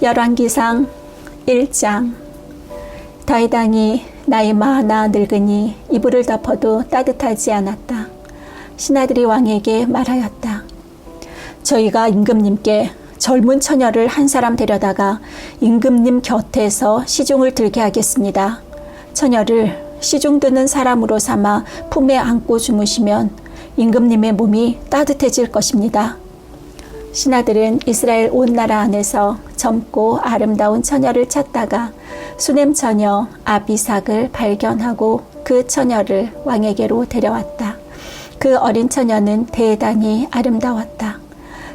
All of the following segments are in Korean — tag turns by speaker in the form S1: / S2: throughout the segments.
S1: 열왕기상 1장. 다윗 왕이 나이 많아 늙으니 이불을 덮어도 따뜻하지 않았다. 신하들이 왕에게 말하였다. 저희가 임금님께 젊은 처녀를 한 사람 데려다가 임금님 곁에서 시중을 들게 하겠습니다. 처녀를 시중 드는 사람으로 삼아 품에 안고 주무시면 임금님의 몸이 따뜻해질 것입니다. 신하들은 이스라엘 온 나라 안에서 젊고 아름다운 처녀를 찾다가 수넴 처녀 아비삭을 발견하고 그 처녀를 왕에게로 데려왔다. 그 어린 처녀는 대단히 아름다웠다.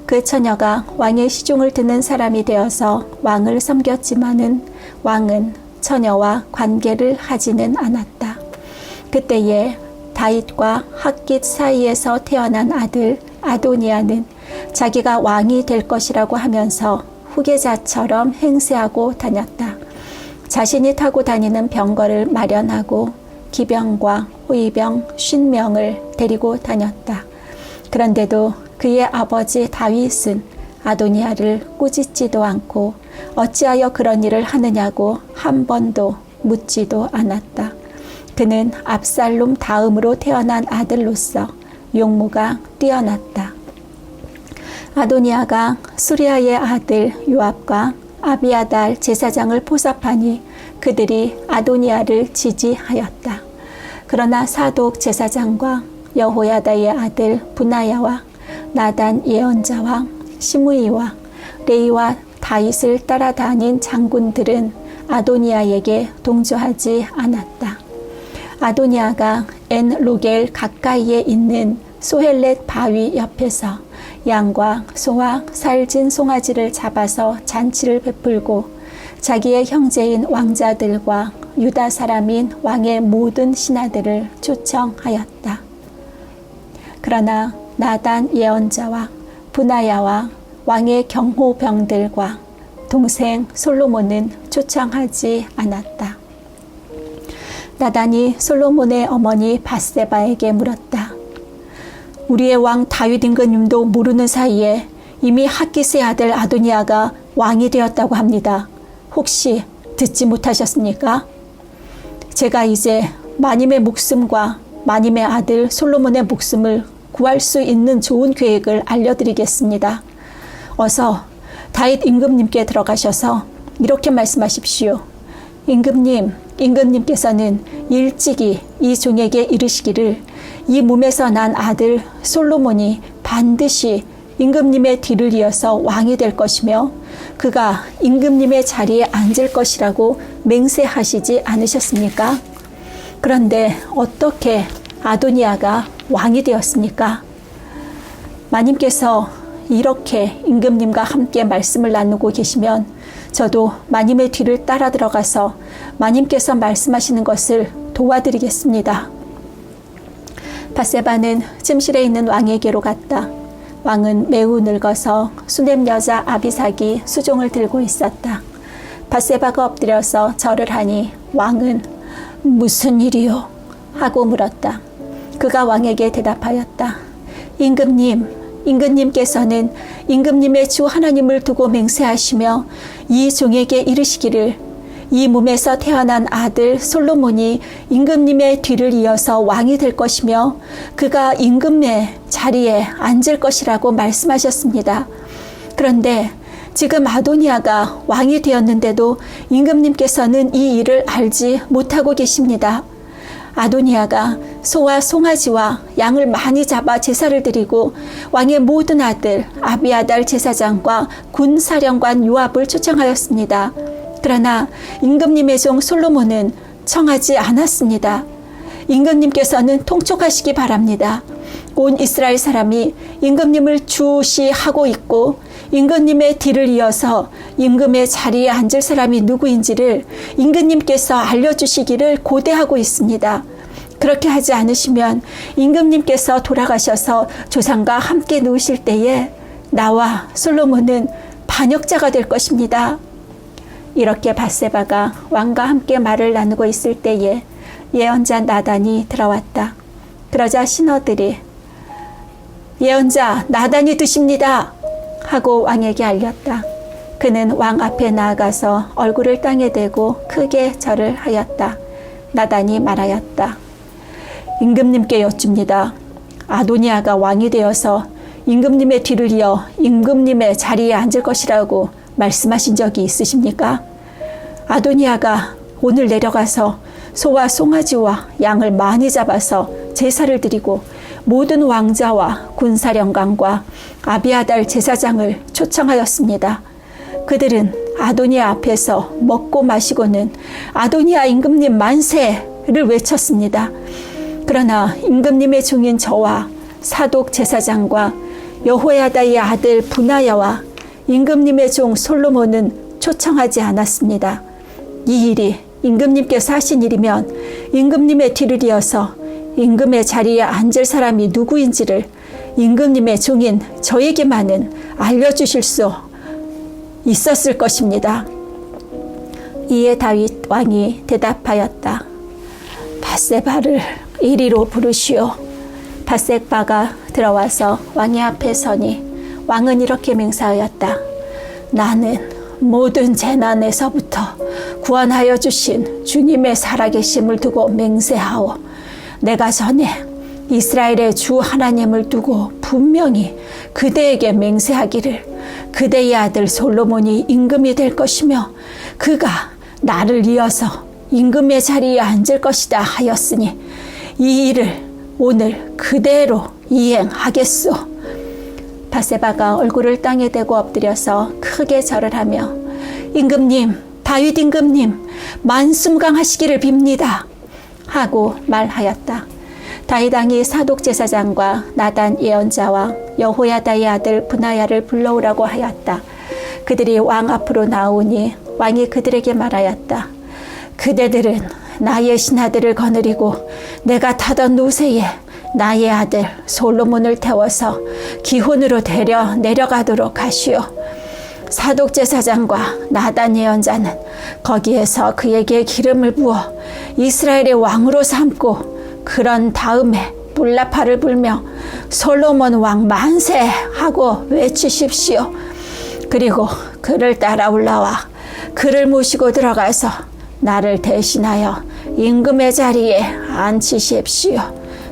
S1: 그 처녀가 왕의 시중을 드는 사람이 되어서 왕을 섬겼지만은 왕은 처녀와 관계를 하지는 않았다. 그때에 다윗과 핫깃 사이에서 태어난 아들 아도니아는 자기가 왕이 될 것이라고 하면서 후계자처럼 행세하고 다녔다. 자신이 타고 다니는 병거를 마련하고 기병과 호위병 50명을 데리고 다녔다. 그런데도 그의 아버지 다윗은 아도니아를 꾸짖지도 않고 어찌하여 그런 일을 하느냐고 한 번도 묻지도 않았다. 그는 압살롬 다음으로 태어난 아들로서 용모가 뛰어났다. 아도니아가 수리아의 아들 요압과 아비아달 제사장을 포섭하니 그들이 아도니아를 지지하였다. 그러나 사독 제사장과 여호야다의 아들 분하야와 나단 예언자와 시므이와 레이와 다윗을 따라다닌 장군들은 아도니아에게 동조하지 않았다. 아도니아가 엔 로겔 가까이에 있는 소헬렛 바위 옆에서 양과 소와 살진 송아지를 잡아서 잔치를 베풀고 자기의 형제인 왕자들과 유다 사람인 왕의 모든 신하들을 초청하였다. 그러나 나단 예언자와 분하야와 왕의 경호병들과 동생 솔로몬은 초청하지 않았다. 나단이 솔로몬의 어머니 밧세바에게 물었다. 우리의 왕 다윗 임금님도 모르는 사이에 이미 핫깃의 아들 아도니아가 왕이 되었다고 합니다. 혹시 듣지 못하셨습니까? 제가 이제 마님의 목숨과 마님의 아들 솔로몬의 목숨을 구할 수 있는 좋은 계획을 알려드리겠습니다. 어서 다윗 임금님께 들어가셔서 이렇게 말씀하십시오. 임금님께서는 일찍이 이 종에게 이르시기를 이 몸에서 난 아들 솔로몬이 반드시 임금님의 뒤를 이어서 왕이 될 것이며 그가 임금님의 자리에 앉을 것이라고 맹세하시지 않으셨습니까? 그런데 어떻게 아도니아가 왕이 되었습니까? 마님께서 이렇게 임금님과 함께 말씀을 나누고 계시면 저도 마님의 뒤를 따라 들어가서 마님께서 말씀하시는 것을 도와드리겠습니다. 밧세바는 찜실에 있는 왕에게로 갔다. 왕은 매우 늙어서 수넴 여자 아비삭이 수종을 들고 있었다. 밧세바가 엎드려서 절을 하니 왕은 무슨 일이요? 하고 물었다. 그가 왕에게 대답하였다. 임금님께서는 임금님의 주 하나님을 두고 맹세하시며 이 종에게 이르시기를 이 몸에서 태어난 아들 솔로몬이 임금님의 뒤를 이어서 왕이 될 것이며 그가 임금의 자리에 앉을 것이라고 말씀하셨습니다. 그런데 지금 아도니아가 왕이 되었는데도 임금님께서는 이 일을 알지 못하고 계십니다. 아도니아가 소와 송아지와 양을 많이 잡아 제사를 드리고 왕의 모든 아들 아비아달 제사장과 군사령관 요압을 초청하였습니다. 그러나 임금님의 종 솔로몬은 청하지 않았습니다. 임금님께서는 통촉하시기 바랍니다. 온 이스라엘 사람이 임금님을 주시하고 있고 임금님의 뒤를 이어서 임금의 자리에 앉을 사람이 누구인지를 임금님께서 알려주시기를 고대하고 있습니다. 그렇게 하지 않으시면 임금님께서 돌아가셔서 조상과 함께 누우실 때에 나와 솔로몬은 반역자가 될 것입니다. 이렇게 밧세바가 왕과 함께 말을 나누고 있을 때에 예언자 나단이 들어왔다. 그러자 신하들이 예언자 나단이 드십니다 하고 왕에게 알렸다. 그는 왕 앞에 나아가서 얼굴을 땅에 대고 크게 절을 하였다. 나단이 말하였다. 임금님께 여쭙니다. 아도니아가 왕이 되어서 임금님의 뒤를 이어 임금님의 자리에 앉을 것이라고 말씀하신 적이 있으십니까? 아도니아가 오늘 내려가서 소와 송아지와 양을 많이 잡아서 제사를 드리고 모든 왕자와 군사령관과 아비아달 제사장을 초청하였습니다. 그들은 아도니아 앞에서 먹고 마시고는 아도니아 임금님 만세를 외쳤습니다. 그러나 임금님의 종인 저와 사독 제사장과 여호야다의 아들 브나야와 임금님의 종 솔로몬은 초청하지 않았습니다. 이 일이 임금님께서 하신 일이면 임금님의 뒤를 이어서 임금의 자리에 앉을 사람이 누구인지를 임금님의 종인 저에게만은 알려주실 수 있었을 것입니다. 이에 다윗 왕이 대답하였다. 밧세바를 이리로 부르시오. 밧세바가 들어와서 왕의 앞에 서니 왕은 이렇게 맹세하였다. 나는 모든 재난에서부터 구원하여 주신 주님의 살아계심을 두고 맹세하오. 내가 전에 이스라엘의 주 하나님을 두고 분명히 그대에게 맹세하기를 그대의 아들 솔로몬이 임금이 될 것이며 그가 나를 이어서 임금의 자리에 앉을 것이다 하였으니 이 일을 오늘 그대로 이행하겠소. 밧세바가 얼굴을 땅에 대고 엎드려서 크게 절을 하며 임금님, 다윗 임금님, 만순강하시기를 빕니다 하고 말하였다. 다윗 왕이 사독 제사장과 나단 예언자와 여호야다의 아들 브나야를 불러오라고 하였다. 그들이 왕 앞으로 나오니 왕이 그들에게 말하였다. 그대들은 나의 신하들을 거느리고 내가 타던 노새에 나의 아들 솔로몬을 태워서 기혼으로 내려가도록 하시오. 사독 제사장과 나단 예언자는 거기에서 그에게 기름을 부어 이스라엘의 왕으로 삼고 그런 다음에 뿔라파를 불며 솔로몬 왕 만세 하고 외치십시오. 그리고 그를 따라 올라와 그를 모시고 들어가서 나를 대신하여 임금의 자리에 앉히십시오.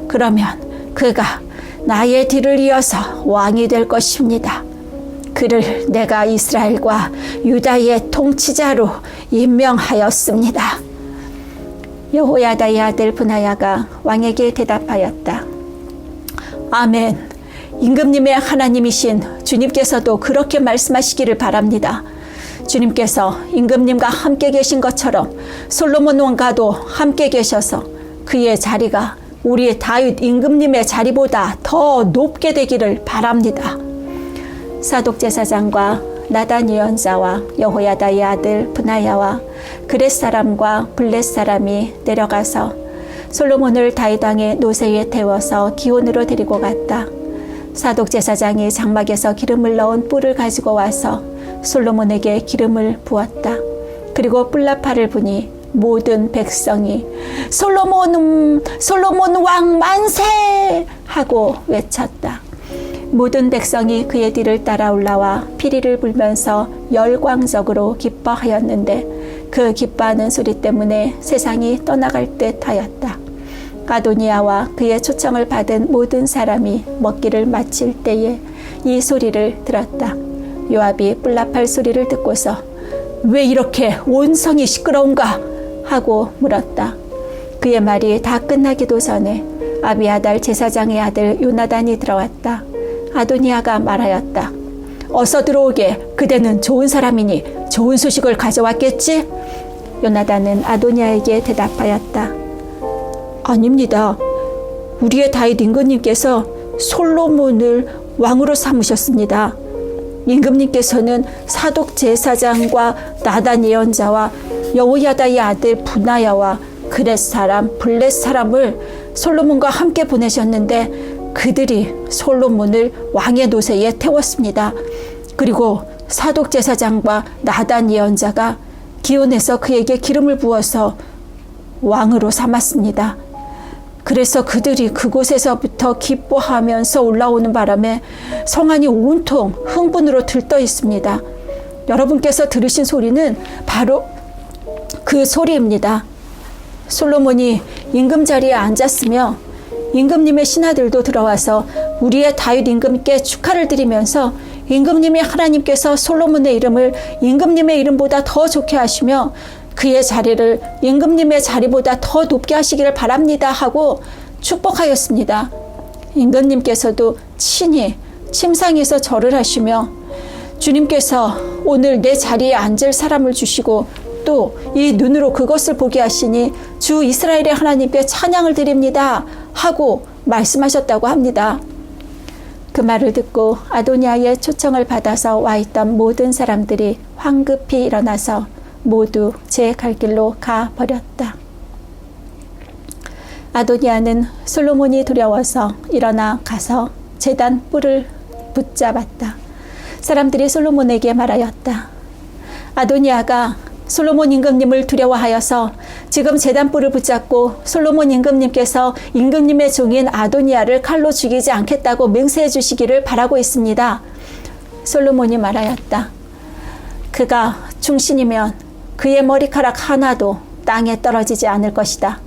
S1: 그러면 그가 나의 뒤를 이어서 왕이 될 것입니다. 그를 내가 이스라엘과 유다의 통치자로 임명하였습니다. 여호야다의 아들 브나야가 왕에게 대답하였다. 아멘. 임금님의 하나님이신 주님께서도 그렇게 말씀하시기를 바랍니다. 주님께서 임금님과 함께 계신 것처럼 솔로몬 왕과도 함께 계셔서 그의 자리가 우리 다윗 임금님의 자리보다 더 높게 되기를 바랍니다. 사독 제사장과 나단 예언자와 여호야다의 아들 브나야와 그렛 사람과 블렛 사람이 내려가서 솔로몬을 다윗 왕의 노새에 태워서 기온으로 데리고 갔다. 사독 제사장이 장막에서 기름을 넣은 뿔을 가지고 와서 솔로몬에게 기름을 부었다. 그리고 뿔나팔을 부니 모든 백성이 솔로몬 왕 만세 하고 외쳤다. 모든 백성이 그의 뒤를 따라 올라와 피리를 불면서 열광적으로 기뻐하였는데 그 기뻐하는 소리 때문에 세상이 떠나갈 듯 하였다. 아도니아와 그의 초청을 받은 모든 사람이 먹기를 마칠 때에 이 소리를 들었다. 요압이 뿔나팔 소리를 듣고서 왜 이렇게 온 성이 시끄러운가 하고 물었다. 그의 말이 다 끝나기도 전에 아비아달 제사장의 아들 요나단이 들어왔다. 아도니아가 말하였다. 어서 들어오게. 그대는 좋은 사람이니 좋은 소식을 가져왔겠지? 요나단은 아도니아에게 대답하였다. 아닙니다. 우리의 다윗 임금님께서 솔로몬을 왕으로 삼으셨습니다. 임금님께서는 사독 제사장과 나단 예언자와 여호야다의 아들 브나야와 그렛 사람, 블렛 사람을 솔로몬과 함께 보내셨는데 그들이 솔로몬을 왕의 노새에 태웠습니다. 그리고 사독 제사장과 나단 예언자가 기온에서 그에게 기름을 부어서 왕으로 삼았습니다. 그래서 그들이 그곳에서부터 기뻐하면서 올라오는 바람에 성안이 온통 흥분으로 들떠 있습니다. 여러분께서 들으신 소리는 바로 그 소리입니다. 솔로몬이 임금 자리에 앉았으며 임금님의 신하들도 들어와서 우리의 다윗 임금께 축하를 드리면서 임금님이 하나님께서 솔로몬의 이름을 임금님의 이름보다 더 좋게 하시며 그의 자리를 임금님의 자리보다 더 높게 하시기를 바랍니다 하고 축복하였습니다. 임금님께서도 친히 침상에서 절을 하시며 주님께서 오늘 내 자리에 앉을 사람을 주시고 또 이 눈으로 그것을 보게 하시니 주 이스라엘의 하나님께 찬양을 드립니다 하고 말씀하셨다고 합니다. 그 말을 듣고 아도니아의 초청을 받아서 와 있던 모든 사람들이 황급히 일어나서 모두 제 갈 길로 가버렸다. 아도니아는 솔로몬이 두려워서 일어나 가서 제단 뿔을 붙잡았다. 사람들이 솔로몬에게 말하였다. 아도니아가 솔로몬 임금님을 두려워하여서 지금 제단뿔을 붙잡고 솔로몬 임금님께서 임금님의 종인 아도니아를 칼로 죽이지 않겠다고 맹세해 주시기를 바라고 있습니다. 솔로몬이 말하였다. 그가 충신이면 그의 머리카락 하나도 땅에 떨어지지 않을 것이다.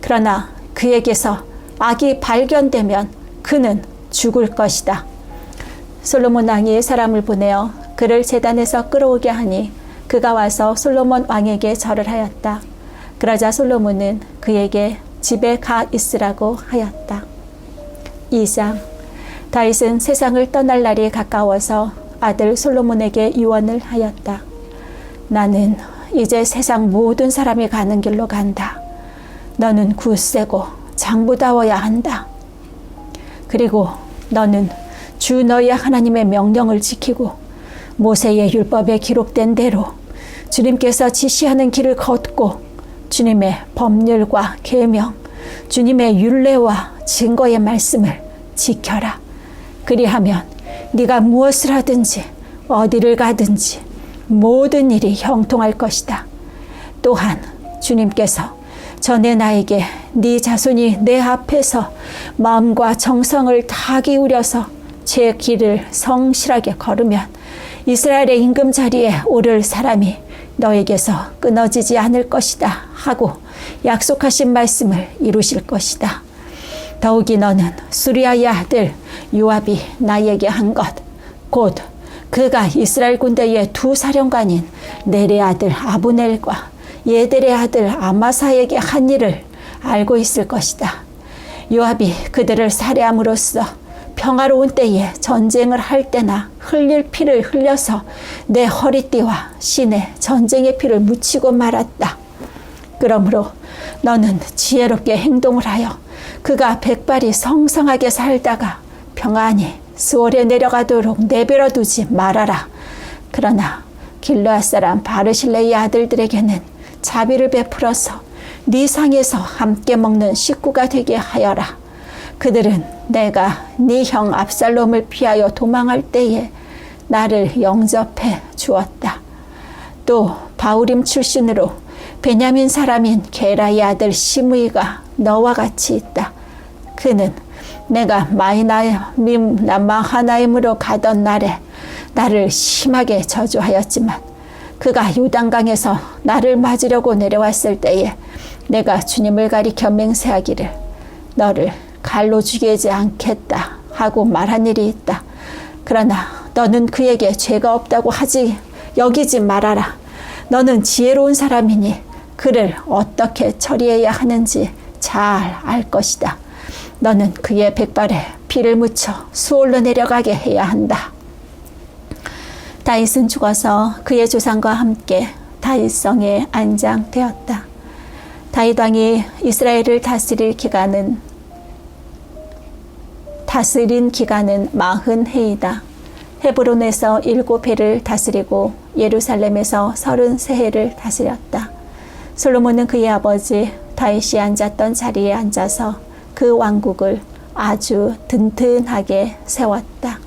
S1: 그러나 그에게서 악이 발견되면 그는 죽을 것이다. 솔로몬 왕이 사람을 보내어 그를 제단에서 끌어오게 하니 그가 와서 솔로몬 왕에게 절을 하였다. 그러자 솔로몬은 그에게 집에 가 있으라고 하였다. 2장. 다윗은 세상을 떠날 날이 가까워서 아들 솔로몬에게 유언을 하였다. 나는 이제 세상 모든 사람이 가는 길로 간다. 너는 굳세고 장부다워야 한다. 그리고 너는 주 너희의 하나님의 명령을 지키고 모세의 율법에 기록된 대로 주님께서 지시하는 길을 걷고 주님의 법률과 계명, 주님의 율례와 증거의 말씀을 지켜라. 그리하면 네가 무엇을 하든지 어디를 가든지 모든 일이 형통할 것이다. 또한 주님께서 전에 나에게 네 자손이 내 앞에서 마음과 정성을 다 기울여서 제 길을 성실하게 걸으면 이스라엘의 임금 자리에 오를 사람이 너에게서 끊어지지 않을 것이다 하고 약속하신 말씀을 이루실 것이다. 더욱이 너는 수리아의 아들 요압이 나에게 한 것, 곧 그가 이스라엘 군대의 두 사령관인 넬의 아들 아브넬과 예델의 아들 아마사에게 한 일을 알고 있을 것이다. 요압이 그들을 살해함으로써 평화로운 때에 전쟁을 할 때나 흘릴 피를 흘려서 내 허리띠와 신에 전쟁의 피를 묻히고 말았다. 그러므로 너는 지혜롭게 행동을 하여 그가 백발이 성성하게 살다가 평안히 수월에 내려가도록 내버려 두지 말아라. 그러나 길르앗 사람 바르실레의 아들들에게는 자비를 베풀어서 네 상에서 함께 먹는 식구가 되게 하여라. 그들은 내가 네 형 압살롬을 피하여 도망할 때에 나를 영접해 주었다. 또 바우림 출신으로 베냐민 사람인 게라의 아들 시므이가 너와 같이 있다. 그는 내가 마이나임 마하나임으로 가던 날에 나를 심하게 저주하였지만 그가 요단강에서 나를 맞으려고 내려왔을 때에 내가 주님을 가리켜 맹세하기를 너를 칼로 죽이지 않겠다 하고 말한 일이 있다. 그러나 너는 그에게 죄가 없다고 여기지 말아라. 너는 지혜로운 사람이니 그를 어떻게 처리해야 하는지 잘 알 것이다. 너는 그의 백발에 피를 묻혀 수올로 내려가게 해야 한다. 다윗은 죽어서 그의 조상과 함께 다윗성에 안장되었다. 다윗 왕이 이스라엘을 다스린 기간은 40해이다. 헤브론에서 7해를 다스리고 예루살렘에서 33해를 다스렸다. 솔로몬은 그의 아버지 다윗이 앉았던 자리에 앉아서 그 왕국을 아주 든든하게 세웠다.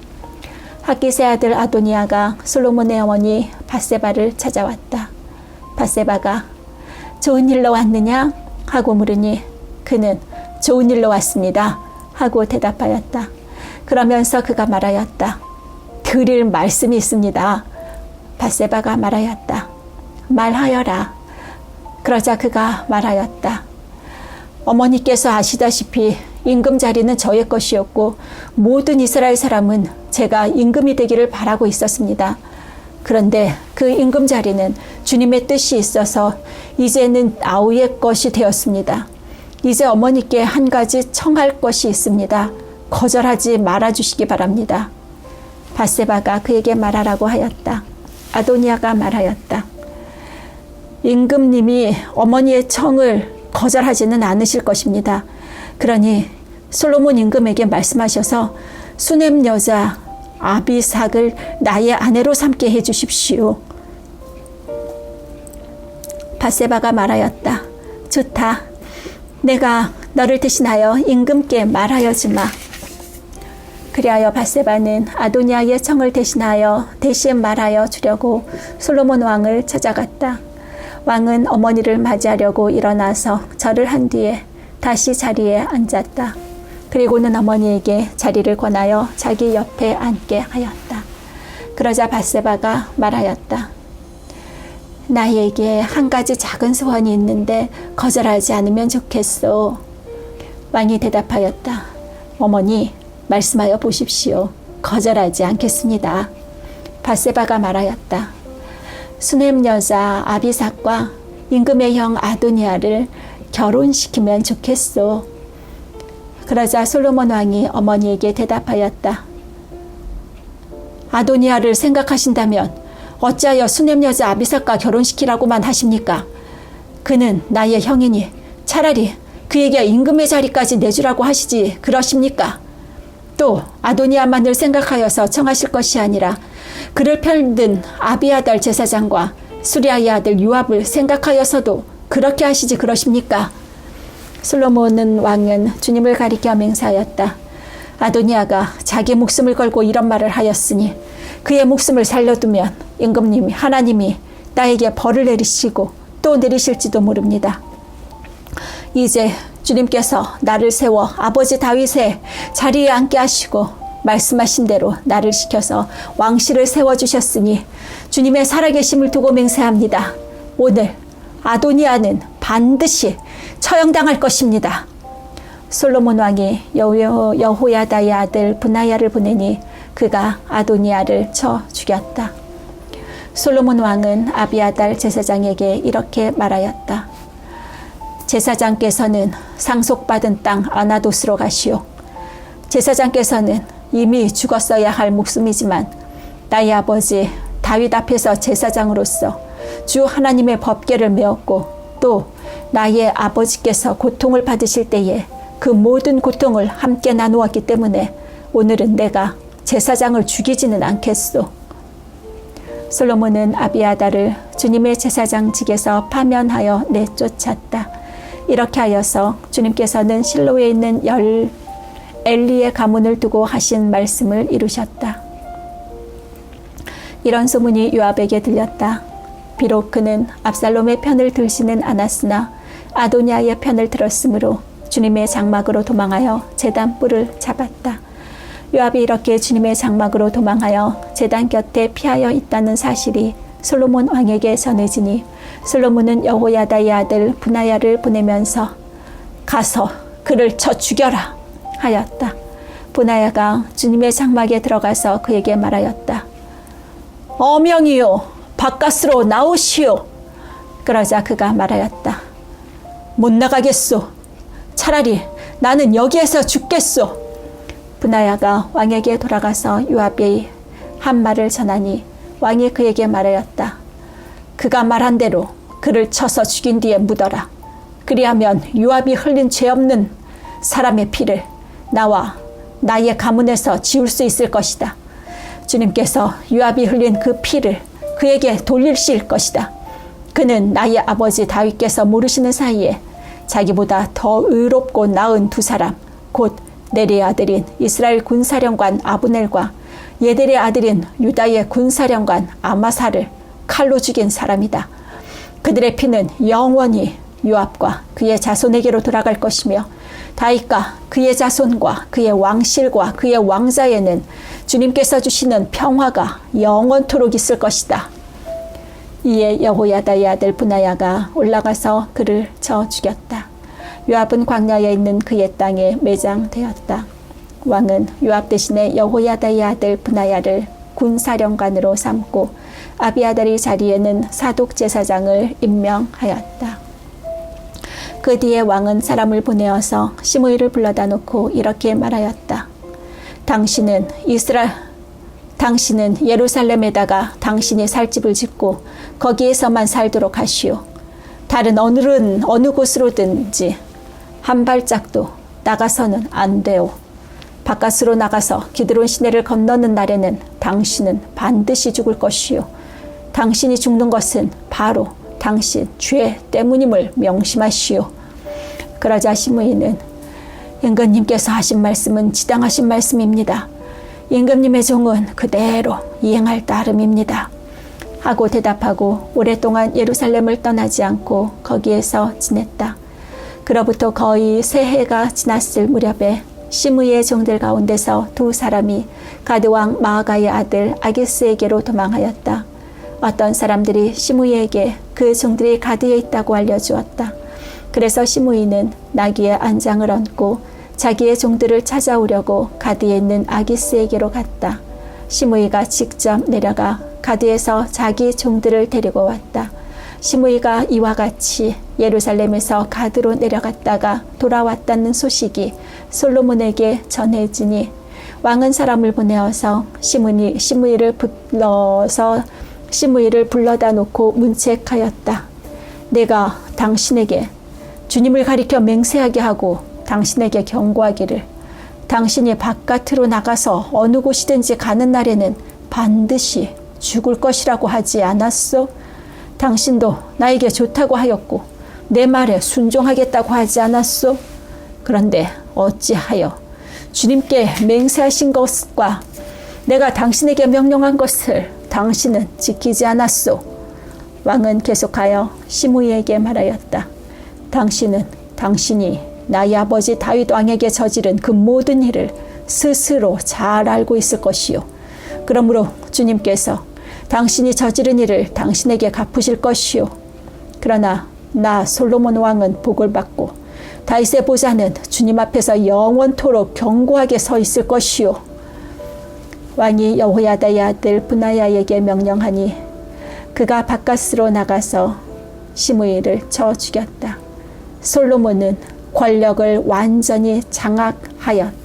S1: 핫깃의 아들 아도니아가 솔로몬의 어머니 밧세바를 찾아왔다. 밧세바가 좋은 일로 왔느냐? 하고 물으니 그는 좋은 일로 왔습니다. 하고 대답하였다. 그러면서 그가 말하였다. 드릴 말씀이 있습니다. 밧세바가 말하였다. 말하여라. 그러자 그가 말하였다. 어머니께서 아시다시피 임금 자리는 저의 것이었고 모든 이스라엘 사람은 제가 임금이 되기를 바라고 있었습니다. 그런데 그 임금 자리는 주님의 뜻이 있어서 이제는 아우의 것이 되었습니다. 이제 어머니께 한 가지 청할 것이 있습니다. 거절하지 말아주시기 바랍니다. 밧세바가 그에게 말하라고 하였다. 아도니아가 말하였다. 임금님이 어머니의 청을 거절하지는 않으실 것입니다. 그러니 솔로몬 임금에게 말씀하셔서 수넴 여자 아비삭을 나의 아내로 삼게 해주십시오. 밧세바가 말하였다. 좋다. 내가 너를 대신하여 임금께 말하여주마. 그리하여 밧세바는 아도니아의 청을 대신 말하여 주려고 솔로몬 왕을 찾아갔다. 왕은 어머니를 맞이하려고 일어나서 절을 한 뒤에 다시 자리에 앉았다. 그리고는 어머니에게 자리를 권하여 자기 옆에 앉게 하였다. 그러자 밧세바가 말하였다. 나에게 한 가지 작은 소원이 있는데 거절하지 않으면 좋겠소. 왕이 대답하였다. 어머니, 말씀하여 보십시오. 거절하지 않겠습니다. 밧세바가 말하였다. 수넴 여자 아비삭과 임금의 형 아도니아를 결혼시키면 좋겠소. 그러자 솔로몬 왕이 어머니에게 대답하였다. 아도니아를 생각하신다면 어찌하여 수넴 여자 아비삭과 결혼시키라고만 하십니까? 그는 나의 형이니 차라리 그에게 임금의 자리까지 내주라고 하시지 그러십니까? 또 아도니아만을 생각하여서 청하실 것이 아니라 그를 편든 아비아달 제사장과 수리아의 아들 요압을 생각하여서도 그렇게 하시지 그러십니까? 솔로몬 왕은 주님을 가리켜 맹세하였다. 아도니아가 자기 목숨을 걸고 이런 말을 하였으니 그의 목숨을 살려두면 임금님이 하나님이 나에게 벌을 내리시고 또 내리실지도 모릅니다. 이제 주님께서 나를 세워 아버지 다윗의 자리에 앉게 하시고 말씀하신 대로 나를 시켜서 왕실을 세워주셨으니 주님의 살아계심을 두고 맹세합니다. 오늘 아도니아는 반드시 처형당할 것입니다. 솔로몬 왕이 여호야다의 아들 브나야를 보내니 그가 아도니아를 쳐 죽였다. 솔로몬 왕은 아비아달 제사장에게 이렇게 말하였다. 제사장께서는 상속받은 땅 아나돗으로 가시오. 제사장께서는 이미 죽었어야 할 목숨이지만 나의 아버지 다윗 앞에서 제사장으로서 주 하나님의 법궤를 메었고 또 나의 아버지께서 고통을 받으실 때에 그 모든 고통을 함께 나누었기 때문에 오늘은 내가 제사장을 죽이지는 않겠소. 솔로몬은 아비아달을 주님의 제사장직에서 파면하여 내쫓았다. 이렇게 하여서 주님께서는 실로에 있는 엘리의 가문을 두고 하신 말씀을 이루셨다. 이런 소문이 요압에게 들렸다. 비록 그는 압살롬의 편을 들지는 않았으나 아도니아의 편을 들었으므로 주님의 장막으로 도망하여 제단 뿔을 잡았다. 요압이 이렇게 주님의 장막으로 도망하여 제단 곁에 피하여 있다는 사실이 솔로몬 왕에게 전해지니 솔로몬은 여호야다의 아들 브나야를 보내면서 가서 그를 쳐 죽여라 하였다. 브나야가 주님의 장막에 들어가서 그에게 말하였다. 어명이요, 바깥으로 나오시오. 그러자 그가 말하였다. 못 나가겠소. 차라리 나는 여기에서 죽겠소. 브나야가 왕에게 돌아가서 요압이 한 말을 전하니 왕이 그에게 말하였다. 그가 말한 대로 그를 쳐서 죽인 뒤에 묻어라. 그리하면 요압이 흘린 죄 없는 사람의 피를 나와 나의 가문에서 지울 수 있을 것이다. 주님께서 요압이 흘린 그 피를 그에게 돌리실 것이다. 그는 나의 아버지 다윗께서 모르시는 사이에 자기보다 더 의롭고 나은 두 사람, 곧 네리의 아들인 이스라엘 군사령관 아브넬과 예델의 아들인 유다의 군사령관 아마사를 칼로 죽인 사람이다. 그들의 피는 영원히 요압과 그의 자손에게로 돌아갈 것이며 다윗과 그의 자손과 그의 왕실과 그의 왕자에는 주님께서 주시는 평화가 영원토록 있을 것이다. 이에 여호야다의 아들 브나야가 올라가서 그를 쳐 죽였다. 요압은 광야에 있는 그의 땅에 매장되었다. 왕은 요압 대신에 여호야다의 아들 브나야를 군사령관으로 삼고 아비아달의 자리에는 사독 제사장을 임명하였다. 그 뒤에 왕은 사람을 보내어서 시므이를 불러다 놓고 이렇게 말하였다. 당신은 예루살렘에다가 당신이 살 집을 짓고 거기에서만 살도록 하시오. 다른 어느 곳으로든지 한 발짝도 나가서는 안 돼오. 바깥으로 나가서 기드론 시내를 건너는 날에는 당신은 반드시 죽을 것이요. 당신이 죽는 것은 바로 당신 죄 때문임을 명심하시오. 그러자 시므이는 임금님께서 하신 말씀은 지당하신 말씀입니다. 임금님의 종은 그대로 이행할 따름입니다. 하고 대답하고 오랫동안 예루살렘을 떠나지 않고 거기에서 지냈다. 그로부터 거의 세 해가 지났을 무렵에 시므이의 종들 가운데서 두 사람이 가드왕 마아가의 아들 아기스에게로 도망하였다. 어떤 사람들이 시므이에게 그 종들이 가드에 있다고 알려주었다. 그래서 시므이는 나귀의 안장을 얹고 자기의 종들을 찾아오려고 가드에 있는 아기스에게로 갔다. 시므이가 직접 내려가 가드에서 자기 종들을 데리고 왔다. 시므이가 이와 같이 예루살렘에서 가드로 내려갔다가 돌아왔다는 소식이 솔로몬에게 전해지니 왕은 사람을 보내어서 시므이를 불러다 놓고 문책하였다. 내가 당신에게 주님을 가리켜 맹세하게 하고 당신에게 경고하기를 당신이 바깥으로 나가서 어느 곳이든지 가는 날에는 반드시 죽을 것이라고 하지 않았소? 당신도 나에게 좋다고 하였고 내 말에 순종하겠다고 하지 않았소? 그런데 어찌하여 주님께 맹세하신 것과 내가 당신에게 명령한 것을 당신은 지키지 않았소? 왕은 계속하여 시므이에게 말하였다. 당신이 나의 아버지 다윗 왕에게 저지른 그 모든 일을 스스로 잘 알고 있을 것이요. 그러므로 주님께서 당신이 저지른 일을 당신에게 갚으실 것이요. 그러나 나 솔로몬 왕은 복을 받고 다윗의 보좌는 주님 앞에서 영원토록 견고하게 서 있을 것이요. 왕이 여호야다의 아들 브나야에게 명령하니 그가 바깥으로 나가서 시므이를 쳐 죽였다. 솔로몬은 권력을 완전히 장악하였다.